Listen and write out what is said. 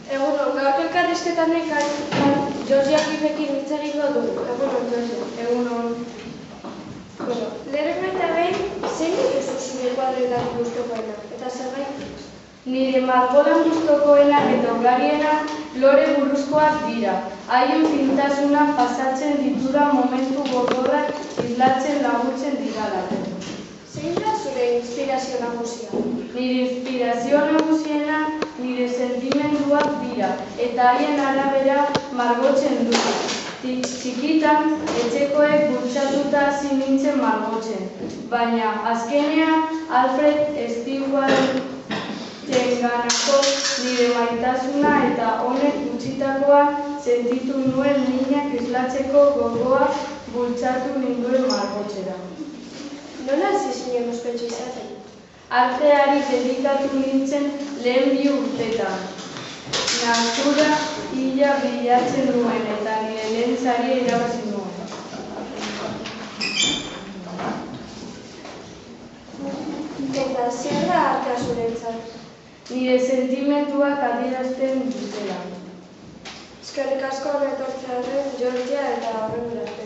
Egunon, gaur elkarrizketan Georgia Cliffekin hitz egingo dugu. Egunon, Georgia. Egunon. Lehenengo eta behin, zeinek ez du zure kuadretan gustukoena? Eta zergatik? Nire margolan gustukoena eta ugariena lore buruzkoak dira. Haien fintasuna pasatzen ditura momentu gogorrak islatzen laguntzen didalako. Zein da zure inspirazio nagusia? Nire inspirazio nagusiena nire sentimenduak dira eta haien arabera margotzen dute. Txikitan etxekoek bultzatuta hasi nintzen margotzen, baina azkenean Alfred Steinwarenganako nire maitasuna eta honek utzitakoa sentitu nuen minak islatzeko gogoa bultzatu ninduen margotzera. Nola hasi zinen ospetsu izaten? Arteari dedikatu nintzen lehen 2 urtetan. Natura hila bilatzen nuen eta nire lehen saria irabazi nuen. Eta zer da artea zuretzat? Nire sentimenduak adierazten dutela. Eskerrik asko etortzearen, Georgia, eta horren arte.